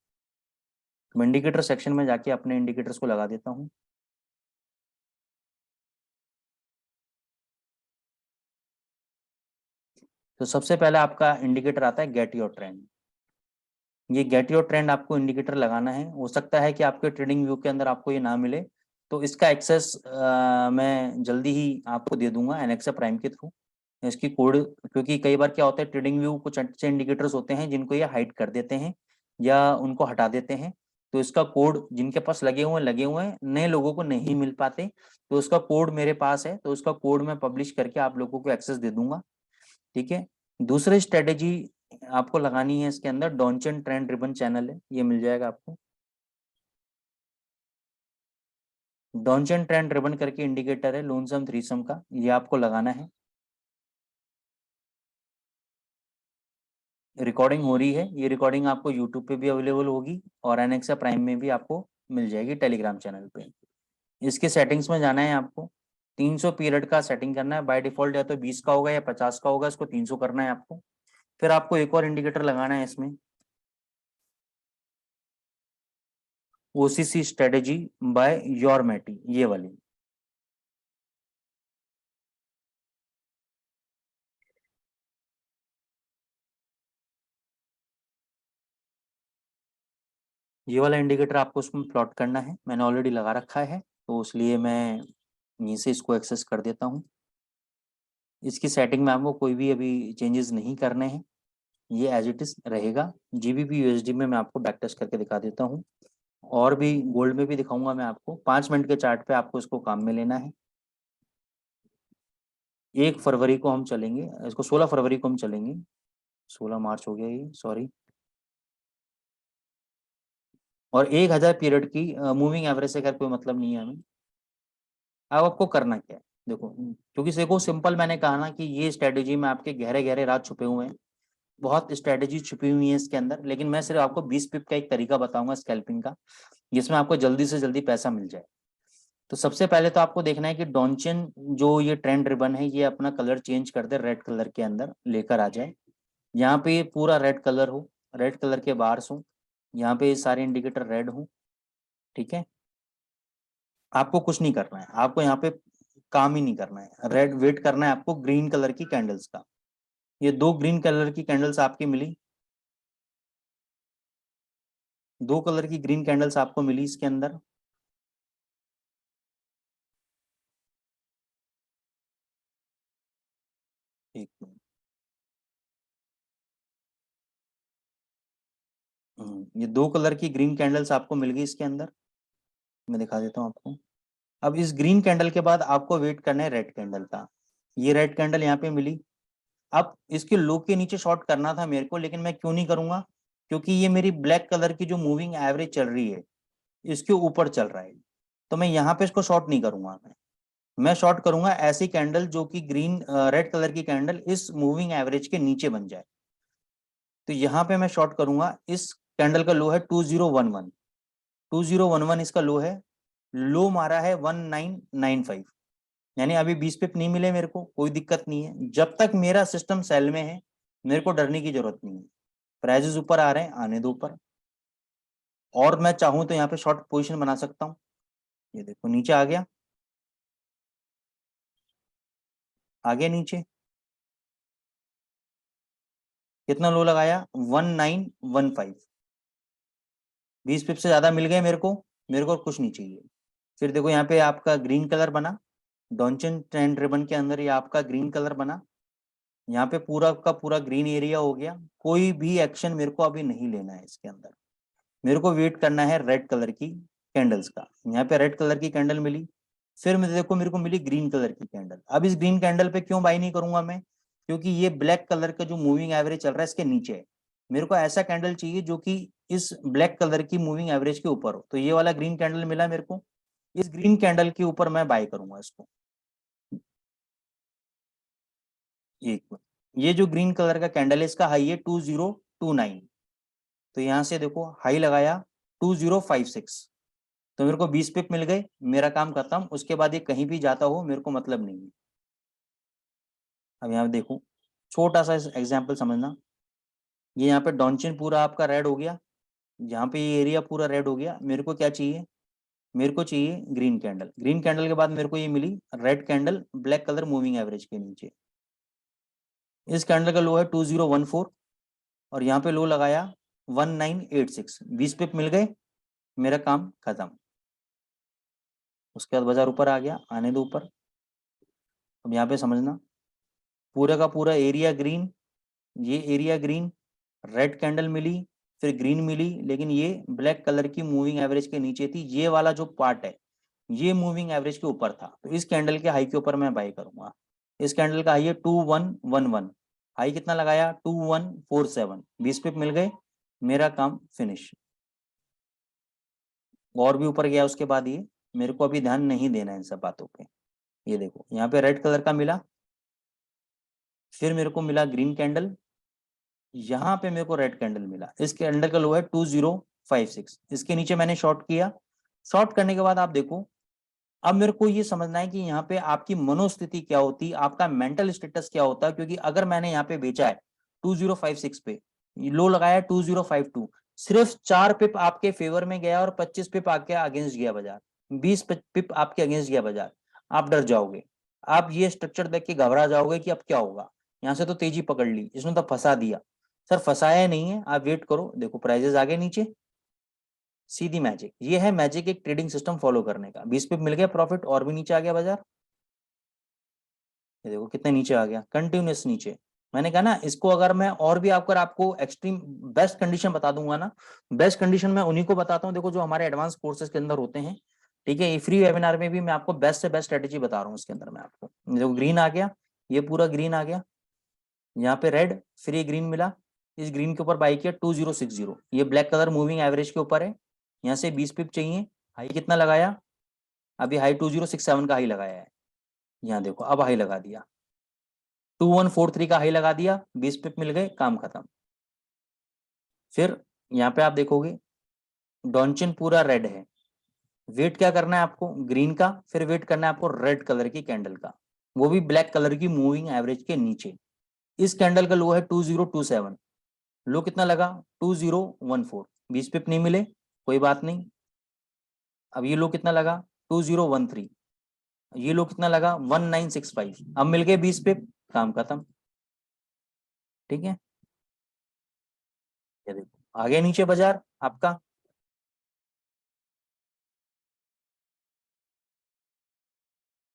मैं इंडिकेटर सेक्शन में जाके अपने इंडिकेटर्स को लगा देता हूँ। तो सबसे पहले आपका इंडिकेटर आता है गेट योर ट्रेंड। ये गेट योर ट्रेंड आपको इंडिकेटर लगाना है। हो सकता है कि आपके ट्रेडिंग व्यू के अंदर आपको ये ना मिले, तो इसका एक्सेस मैं जल्दी ही आपको दे दूंगा एनएक्सा प्राइम के थ्रू। इसकी कोड, क्योंकि कई बार क्या होता है, ट्रेडिंग व्यू कुछ अच्छे इंडिकेटर्स होते हैं जिनको ये हाइड कर देते हैं या उनको हटा देते हैं। तो इसका कोड जिनके पास लगे हुए हैं, नए लोगों को नहीं मिल पाते। तो उसका कोड मेरे पास है, तो उसका कोड मैं पब्लिश करके आप लोगों को एक्सेस दे दूंगा, ठीक है। दूसरी स्ट्रेटेजी आपको लगानी है इसके अंदर, डॉन्चन ट्रेंड रिबन चैनल है, ये मिल जाएगा आपको। डॉन्चन ट्रेंड रिबन करके इंडिकेटर है लोनसम थ्रीसम का, ये आपको लगाना है। रिकॉर्डिंग हो रही है, ये रिकॉर्डिंग आपको यूट्यूब पे भी अवेलेबल होगी और एनेक्सा प्राइम में भी आपको मिल जाएगी टेलीग्राम चैनल पे। इसके सेटिंग्स में जाना है आपको, 300 पीरियड का सेटिंग करना है बाय डिफॉल्ट, या तो 20 का होगा या 50 का होगा, इसको 300 करना है आपको। फिर आपको एक और इंडिकेटर लगाना है इसमें, ओसीसी स्ट्रेटेजी बाय योरमेटी, ये वाली। ये वाला इंडिकेटर आपको उसमें प्लॉट करना है, मैंने ऑलरेडी लगा रखा है, तो इसलिए मैं यहीं से इसको एक्सेस कर देता हूँ। इसकी सेटिंग में आपको कोई भी अभी चेंजेस नहीं करने हैं, ये एज इट इज रहेगा। जीबीपी यूएसडी में मैं आपको बैक टेस्ट करके दिखा देता हूँ, और भी गोल्ड में भी दिखाऊंगा मैं आपको। 5 मिनट के चार्ट पे आपको इसको काम में लेना है। 1 फरवरी को हम चलेंगे इसको, 16 फरवरी को हम चलेंगे, 16 मार्च हो गया ये, सॉरी। और 1000 पीरियड की मूविंग एवरेज से खैर कोई मतलब नहीं है हमें। अब आपको करना क्या है, देखो, क्योंकि देखो सिंपल, मैंने कहा ना कि ये स्ट्रेटेजी में आपके गहरे गहरे राज छुपे हुए हैं, बहुत स्ट्रेटेजी छुपी हुई है इसके अंदर। लेकिन मैं सिर्फ आपको 20 पिप का एक तरीका बताऊंगा स्कैल्पिंग का, जिसमें आपको जल्दी से जल्दी पैसा मिल जाए। तो सबसे पहले तो आपको देखना है कि डॉन्चन जो ये ट्रेंड रिबन है, ये अपना कलर चेंज कर दे, रेड कलर के अंदर लेकर आ जाए। यहाँ पे ये पूरा रेड कलर हो, रेड कलर के बार्स हो, यहाँ पे ये सारे इंडिकेटर रेड हो, ठीक है। आपको कुछ नहीं करना है, आपको यहाँ पे काम ही नहीं करना है, रेड वेट करना है आपको ग्रीन कलर की कैंडल्स का। ये 2 ग्रीन कलर की कैंडल्स आपकी मिली, 2 कलर की ग्रीन कैंडल्स आपको मिली इसके अंदर। एक मिनट। ये 2 कलर की ग्रीन कैंडल्स आपको मिल गई इसके अंदर, मैं दिखा देता हूँ आपको। अब इस ग्रीन कैंडल के बाद आपको वेट करना है रेड कैंडल का। ये रेड कैंडल यहाँ पे मिली। अब इसके लो के नीचे शॉर्ट करना था मेरे को, लेकिन मैं क्यों नहीं करूंगा, क्योंकि ये मेरी ब्लैक कलर की जो मूविंग एवरेज चल रही है, इसके ऊपर चल रहा है। तो मैं यहाँ पे इसको शॉर्ट नहीं करूंगा, मैं शॉर्ट करूंगा ऐसी कैंडल जो कि ग्रीन रेड कलर की कैंडल इस मूविंग एवरेज के नीचे बन जाए। तो यहाँ पे मैं शॉर्ट करूंगा, इस कैंडल का लो है 2011, 2011 इसका लो है। लो मारा है 1995, यानी अभी 20 पिप नहीं मिले मेरे को, कोई दिक्कत नहीं है, जब तक मेरा सिस्टम सेल में है मेरे को डरने की जरूरत नहीं है। प्राइजेस ऊपर आ रहे हैं, आने दो ऊपर। और मैं चाहूं तो यहाँ पे शॉर्ट पोजीशन बना सकता हूँ। ये देखो नीचे आ गया, आ गया नीचे, कितना लो लगाया 1915, 20 पिप से ज्यादा मिल गए मेरे को कुछ नहीं चाहिए। फिर देखो यहाँ पे आपका ग्रीन कलर बना, डॉन्चन ट्रेंड रिबन के अंदर ये आपका ग्रीन कलर बना, यहाँ पे पूरा का पूरा ग्रीन एरिया हो गया। कोई भी एक्शन मेरे को अभी नहीं लेना है इसके अंदर, मेरे को वेट करना है रेड कलर की कैंडल्स का। यहाँ पे रेड कलर की कैंडल मिली, फिर मेरे को मिली ग्रीन कलर की कैंडल। अब इस ग्रीन कैंडल पे क्यों बाई नहीं करूंगा मैं, क्योंकि ये ब्लैक कलर का जो मूविंग एवरेज चल रहा है इसके नीचे है। मेरे को ऐसा कैंडल चाहिए जो कि इस ब्लैक कलर की मूविंग एवरेज के ऊपर हो। तो ये वाला ग्रीन कैंडल मिला मेरे को, इस ग्रीन कैंडल के ऊपर मैं बाय करूंगा इसको। एक ये जो ग्रीन कलर का कैंडल है इसका हाई है 2029, तो यहाँ से देखो हाई लगाया 2056, तो मेरे को 20 पिप मिल गए, मेरा काम खत्म। उसके बाद ये कहीं भी जाता हो मेरे को मतलब नहीं है। अब यहाँ पे देखो छोटा सा एग्जाम्पल समझना, ये यहाँ पे डॉन्चिन पूरा आपका रेड हो गया, यहाँ पे ये एरिया पूरा रेड हो गया। मेरे को क्या चाहिए, मेरे को चाहिए ग्रीन कैंडल। ग्रीन कैंडल के बाद मेरे को ये मिली red candle black colour moving average के नीचे। इस कैंडल का लो है 2014 और यहाँ पे लो लगाया 1986, 20 पिप मिल गए, मेरा काम खत्म। उसके बाद बाजार ऊपर आ गया, आने दो ऊपर। अब यहाँ पे समझना पूरा का पूरा एरिया ग्रीन, ये एरिया ग्रीन, रेड कैंडल मिली, फिर ग्रीन मिली, लेकिन ये ब्लैक कलर की मूविंग एवरेज के नीचे थी। ये वाला जो पार्ट है ये मूविंग एवरेज के ऊपर था, तो इस कैंडल के हाई के ऊपर मैं बाय करूंगा। इस कैंडल का हाई है 2111, हाई कितना लगाया 2147, 20 पिप मिल गए, मेरा काम फिनिश। और भी ऊपर गया उसके बाद ये, मेरे को अभी ध्यान नहीं देना इन सब बातों पे। ये देखो यहाँ पे रेड कलर का मिला, फिर मेरे को मिला ग्रीन कैंडल, यहाँ पे मेरे को रेड कैंडल मिला। इस कैंडल का लो है 2056, इसके नीचे मैंने शॉर्ट किया। शॉर्ट करने के बाद आप देखो, अब मेरे को ये समझना है कि यहाँ पे आपकी मनोस्थिति क्या होती, आपका मेंटल स्टेटस क्या होता है। क्योंकि अगर मैंने यहाँ पे बेचा है 2056 पे, लो लगाया 2052, सिर्फ 4 पिप आपके फेवर में गया और 25 पिप आपके अगेंस्ट गया बाजार, 20 पिप आपके अगेंस्ट गया बाजार, आप डर जाओगे। आप ये स्ट्रक्चर देख के घबरा जाओगे कि अब क्या होगा, यहाँ से तो तेजी पकड़ ली, इसने तो फंसा दिया। सर फंसाया नहीं है, आप वेट करो, देखो प्राइजेस आगे नीचे, सीधी मैजिक। ये है मैजिक एक ट्रेडिंग सिस्टम फॉलो करने का। 20 पिप मिल गया प्रॉफिट, और भी नीचे आ गया बाजार, ये देखो कितने नीचे आ गया, कंटिन्यूस नीचे। मैंने कहा ना इसको अगर मैं और भी आपको एक्सट्रीम बेस्ट कंडीशन बता दूंगा ना, बेस्ट कंडीशन मैं उन्हीं को बताता हूँ, देखो जो हमारे एडवांस कोर्सेज के अंदर होते हैं। ठीक है, ये फ्री वेबिनार में भी मैं आपको बेस्ट से बेस्ट स्ट्रेटेजी बता रहा हूँ। इसके अंदर मैं आपको देखो ग्रीन आ गया, ये पूरा ग्रीन आ गया, यहाँ पे रेड, फिर ये ग्रीन मिला, इस ग्रीन के ऊपर बाई किया 2060, ये ब्लैक कलर मूविंग एवरेज के ऊपर है, यहाँ से 20 पिप चाहिए। हाई कितना लगाया, अभी हाई 2067 का हाई लगाया है, यहाँ देखो अब हाई लगा दिया, 2143 का हाई लगा दिया, 20 पिप मिल गए, काम खत्म। फिर यहाँ पे आप देखोगे डॉन्चिन पूरा रेड है, वेट क्या करना है आपको, ग्रीन का, फिर वेट करना है आपको रेड कलर की कैंडल का, वो भी ब्लैक कलर की मूविंग एवरेज के नीचे। इस कैंडल का लो है 2027, लो कितना लगा 2014, 20 पिप नहीं मिले, कोई बात नहीं। अब ये लो कितना लगा 2013, ये लो कितना लगा 1965, अब मिल गए 20 पिप, काम खत्म। ठीक है, ये देखो आगे नीचे बाजार आपका।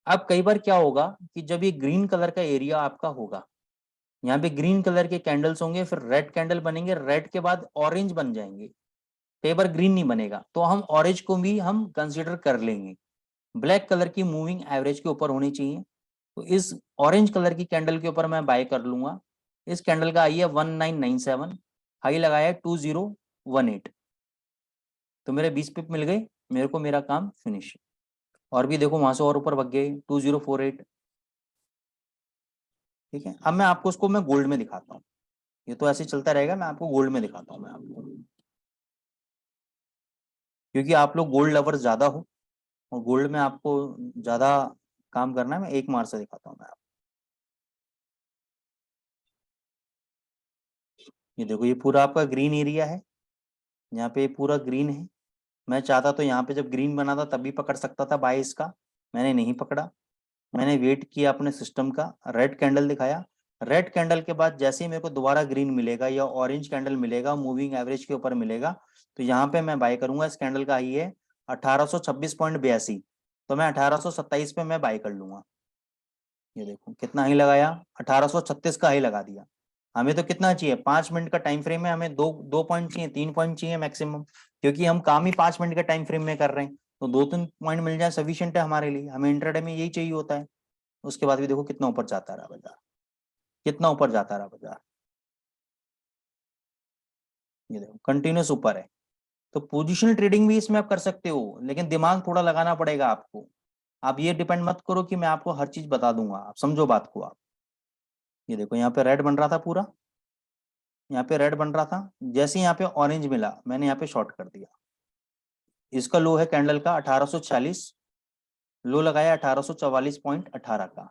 अब कई बार क्या होगा कि जब ये ग्रीन कलर का एरिया आपका होगा, यहाँ पे ग्रीन कलर के कैंडल्स होंगे, फिर रेड कैंडल बनेंगे, रेड के बाद ऑरेंज बन जाएंगे, कई बार ग्रीन नहीं बनेगा, तो हम ऑरेंज को भी हम कंसीडर कर लेंगे। ब्लैक कलर की मूविंग एवरेज के ऊपर होनी चाहिए, तो इस ऑरेंज कलर की कैंडल के ऊपर मैं बाय कर लूंगा। इस कैंडल का आई है 1997, हाई लगाया है 2018, तो मेरे 20 पिप मिल गए, मेरे को मेरा काम फिनिश। और भी देखो वहां से और ऊपर भग गए 2048। ठीक है, अब मैं आपको उसको मैं गोल्ड में दिखाता हूँ, ये तो ऐसे चलता रहेगा, मैं आपको गोल्ड में दिखाता हूँ मैं आपको, क्योंकि आप लोग गोल्ड लवर्स ज्यादा हो और गोल्ड में आपको ज्यादा काम करना है। मैं एक मार से दिखाता हूँ मैं आपको, ये देखो ये पूरा आपका ग्रीन एरिया है, यहाँ पे पूरा ग्रीन है। मैं चाहता तो यहाँ पे जब ग्रीन बना था तब भी पकड़ सकता था बाईस का, मैंने नहीं पकड़ा, मैंने वेट किया अपने सिस्टम का, रेड कैंडल दिखाया, रेड कैंडल के बाद जैसे ही मेरे को दोबारा ग्रीन मिलेगा या ऑरेंज कैंडल मिलेगा मूविंग एवरेज के ऊपर मिलेगा, तो यहाँ पे मैं बाय करूंगा। इस कैंडल का हाई है 1826.82, तो मैं 1827 पे मैं बाय कर लूंगा। ये देखो कितना हाई लगाया, 1836 का हाई लगा दिया। हमें तो कितना चाहिए, 5 मिनट का टाइम फ्रेम है, हमें दो दो पॉइंट चाहिए, 3 पॉइंट चाहिए मैक्सिमम, क्योंकि हम काम ही 5 मिनट के टाइम फ्रेम में कर रहे हैं। तो 2-3 पॉइंट मिल जाए सफिशियंट है हमारे लिए, हमें इंट्राडे में यही चाहिए होता है। उसके बाद भी देखो कितना ऊपर जाता रहा बाजार, कितना ऊपर जाता रहा बाजार। ये देखो कंटिन्यूस ऊपर है। तो पोजिशनल ट्रेडिंग भी इसमें आप कर सकते हो, लेकिन दिमाग थोड़ा लगाना पड़ेगा आपको। आप ये डिपेंड मत करो कि मैं आपको हर चीज बता दूंगा, आप समझो बात को आप। ये देखो यहाँ पे रेड बन रहा था पूरा, यहाँ पे रेड बन रहा था, जैसे यहाँ पे ऑरेंज मिला मैंने यहाँ पे शॉर्ट कर दिया। इसका लो है कैंडल का 1846, लो लगाया 1844.18 का,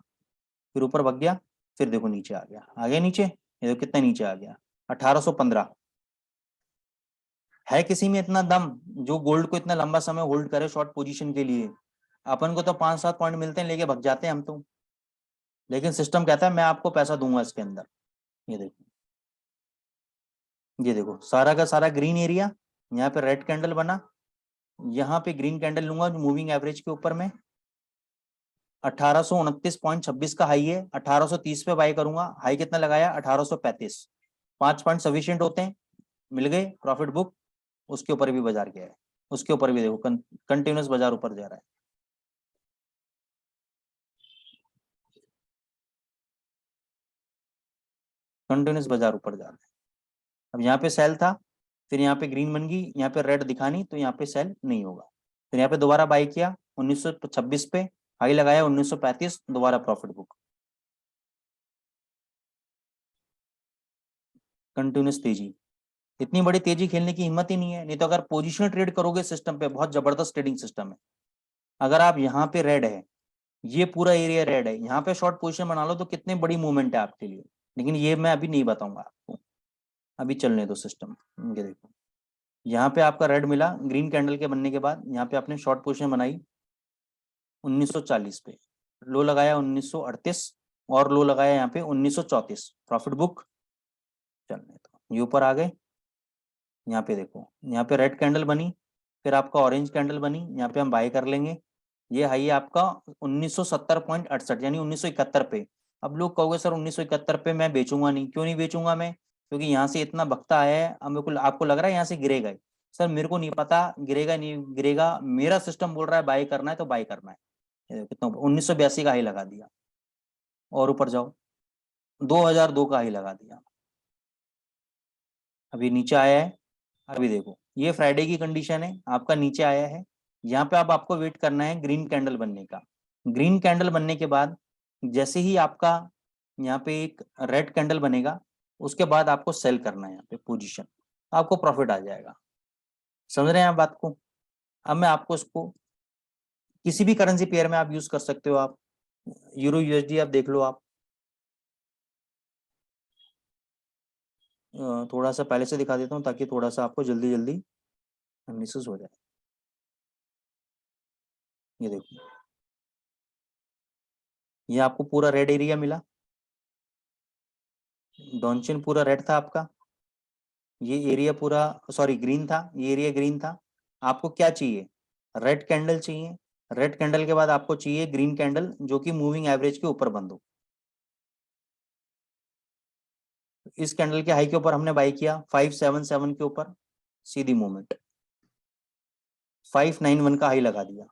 फिर ऊपर भग गया, फिर देखो नीचे आ गया, आगे नीचे, ये देखो कितना नीचे आ गया, 1815। है किसी में इतना दम जो गोल्ड को इतना लंबा समय होल्ड करे शॉर्ट पोजीशन के लिए? अपन को तो 5-7 पॉइंट मिलते हैं लेके भग जाते हैं हम तो, लेकिन सिस्टम कहता है मैं आपको पैसा दूंगा इसके अंदर। ये देखो, ये देखो सारा का सारा ग्रीन एरिया, यहाँ पे रेड कैंडल बना, यहाँ पे ग्रीन कैंडल लूंगा जो मूविंग एवरेज के ऊपर में 1829.26 का हाई है, 1830 पे बाय करूंगा। हाई कितना लगाया, 1835। 5 पॉइंट सफिशियंट होते हैं, मिल गए प्रॉफिट बुक। उसके ऊपर भी बाजार गया है, उसके ऊपर भी देखो कंटिन्यूस बाजार ऊपर जा रहा है। कंटिन्यूस बाजार ऊपर जा रहा है। अब यहाँ पे सेल था, फिर यहाँ पे ग्रीन बन गई, यहाँ पे रेड दिखा नहीं, तो यहाँ पे सेल नहीं होगा। फिर यहाँ पे दोबारा बाई किया 1926 पे, हाई लगाया 1935, दोबारा प्रॉफिट बुक। कंटिन्यूस तेजी, इतनी बड़ी तेजी खेलने की हिम्मत ही नहीं है। नहीं तो अगर पोजिशनल ट्रेड करोगे सिस्टम पे, बहुत जबरदस्त ट्रेडिंग सिस्टम है। अगर आप यहाँ पे रेड है, ये पूरा एरिया रेड है, यहाँ पे शॉर्ट पोजीशन बना लो तो कितनी बड़ी मूवमेंट है आपके लिए, लेकिन ये मैं अभी नहीं बताऊंगा आपको, अभी चलने दो सिस्टम। ये देखो यहाँ पे आपका रेड मिला ग्रीन कैंडल के बनने के बाद, यहाँ पे आपने शॉर्ट पोजीशन बनाई 1940 पे, लो लगाया 1938, और लो लगाया यहाँ पे 1934, प्रॉफिट बुक। चलने दो, ये ऊपर आ गए। यहाँ पे देखो, यहाँ पे रेड कैंडल बनी, फिर आपका ऑरेंज कैंडल बनी, यहाँ पे हम बाय कर लेंगे। ये हाई है आपका 1970.68, यानी 1971 पे। अब लोग कहोगे सर 1971 पे मैं बेचूंगा नहीं, क्यों नहीं बेचूंगा मैं, क्योंकि यहाँ से इतना बख्ता आया है, अब मेरे को आपको लग रहा है यहाँ से गिरेगा ही। सर मेरे को नहीं पता गिरेगा नहीं गिरेगा, मेरा सिस्टम बोल रहा है बाय करना है तो बाय करना है। ये देखो कितना 1982 का हाई लगा दिया, और ऊपर जाओ 2002 का हाई लगा दिया, अभी नीचे आया है। अभी देखो ये फ्राइडे की कंडीशन है, आपका नीचे आया है। यहाँ पे अब आपको वेट करना है ग्रीन कैंडल बनने का। ग्रीन कैंडल बनने के बाद जैसे ही आपका यहाँ पे एक रेड कैंडल बनेगा, उसके बाद आपको सेल करना है यहाँ पे पोजीशन, आपको प्रॉफिट आ जाएगा। समझ रहे हैं आप बात को? अब मैं आपको इसको किसी भी करेंसी पेयर में आप यूज कर सकते हो। आप यूरो यूएसडी आप देख लो आप, थोड़ा सा पहले से दिखा देता हूँ ताकि थोड़ा सा आपको जल्दी जल्दी एनालिसिस हो जाए। ये देखो, ये आपको पूरा रेड एरिया मिला, डॉनचिन पूरा रेड था आपका, ये एरिया पूरा सॉरी ग्रीन था, ये एरिया ग्रीन था। आपको क्या चाहिए, रेड कैंडल चाहिए। रेड कैंडल के बाद आपको चाहिए ग्रीन कैंडल जो कि मूविंग एवरेज के ऊपर बंद हो। इस कैंडल के हाई के ऊपर हमने बाई किया 577 के ऊपर, सीधी मूवमेंट 591 का हाई लगा दिया,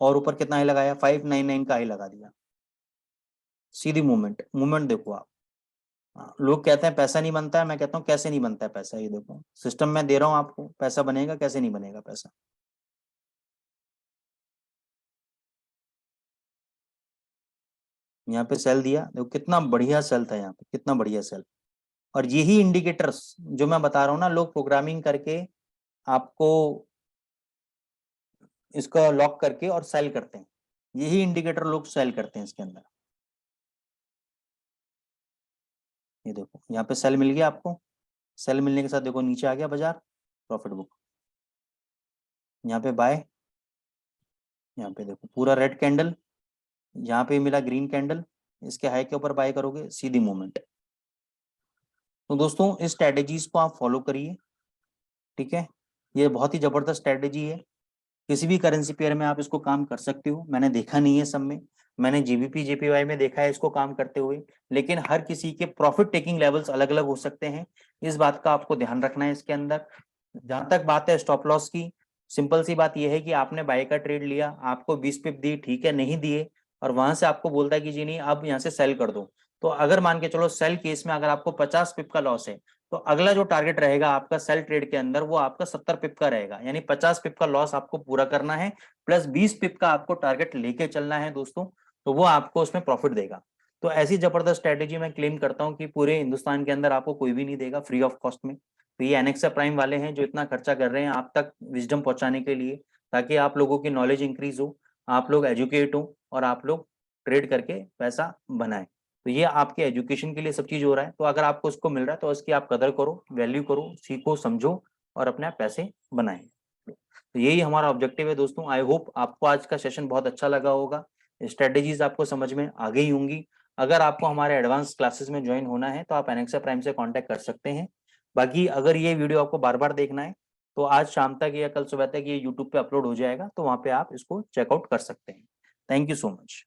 और ऊपर कितना हाई लगाया, 599 का हाई लगा दिया, सीधी मूवमेंट। मूवमेंट देखो आप। लोग कहते हैं पैसा नहीं बनता है, मैं कहता हूँ कैसे नहीं बनता है पैसा। ये देखो सिस्टम मैं दे रहा हूँ आपको, पैसा बनेगा, कैसे नहीं बनेगा पैसा। यहाँ पे सेल दिया, देखो कितना बढ़िया सेल था यहाँ पे, कितना बढ़िया सेल। और यही इंडिकेटर्स जो मैं बता रहा हूँ ना, लोग प्रोग्रामिंग करके आपको इसको लॉक करके और सेल करते हैं, यही इंडिकेटर लोग सेल करते हैं इसके अंदर। ये देखो यहाँ पे सेल मिल गया आपको, सेल मिलने के साथ देखो नीचे आ गया बाजार, प्रॉफिट बुक। यहाँ पे बाय, यहाँ पे देखो पूरा रेड कैंडल, यहाँ पे मिला ग्रीन कैंडल, इसके हाई के ऊपर बाय करोगे, सीधी मूवमेंट। तो दोस्तों इस स्ट्रेटेजीज को आप फॉलो करिए, ठीक है। ये बहुत ही जबरदस्त स्ट्रेटेजी है, किसी भी करेंसी पेयर में आप इसको काम कर सकते हो। मैंने देखा नहीं है सब में, मैंने जीबीपी जेपीवाई में देखा है इसको काम करते हुए, लेकिन हर किसी के प्रॉफिट टेकिंग लेवल्स अलग अलग हो सकते हैं, इस बात का आपको ध्यान रखना है इसके अंदर। जहां तक बात है स्टॉप लॉस की, सिंपल सी बात यह है कि आपने बाय का ट्रेड लिया, आपको 20 पिप दी, ठीक है, नहीं दिए, और वहां से आपको बोलता है कि जी नहीं अब यहाँ से सेल कर दो, तो अगर मान के चलो सेल केस में अगर आपको 50 पिप का लॉस है, तो अगला जो टारगेट रहेगा आपका सेल ट्रेड के अंदर वो आपका 70 पिप का रहेगा, यानी 50 पिप का लॉस आपको पूरा करना है, प्लस 20 पिप का आपको टारगेट लेके चलना है दोस्तों, तो वो आपको उसमें प्रॉफिट देगा। तो ऐसी जबरदस्त स्ट्रेटेजी मैं क्लेम करता हूँ कि पूरे हिंदुस्तान के अंदर आपको कोई भी नहीं देगा फ्री ऑफ कॉस्ट में। तो ये एनेक्सा प्राइम वाले हैं जो इतना खर्चा कर रहे हैं आप तक विजडम पहुंचाने के लिए, ताकि आप लोगों की नॉलेज इंक्रीज हो, आप लोग एजुकेट हो और आप लोग ट्रेड करके पैसा बनाएं। तो ये आपके एजुकेशन के लिए सब चीज हो रहा है, तो अगर आपको उसको मिल रहा है तो उसकी आप कदर करो, वैल्यू करो, सीखो, समझो और अपने पैसे बनाएं। तो यही हमारा ऑब्जेक्टिव है दोस्तों। आई होप आपको आज का सेशन बहुत अच्छा लगा होगा, स्ट्रेटेजीज आपको समझ में आ गई होंगी। अगर आपको हमारे एडवांस क्लासेस में ज्वाइन होना है तो आप एनेक्सा प्राइम से कांटेक्ट कर सकते हैं। बाकी अगर ये वीडियो आपको बार बार देखना है तो आज शाम तक या कल सुबह तक ये यूट्यूब पे अपलोड हो जाएगा, तो वहां पे आप इसको चेकआउट कर सकते हैं। Thank you so much.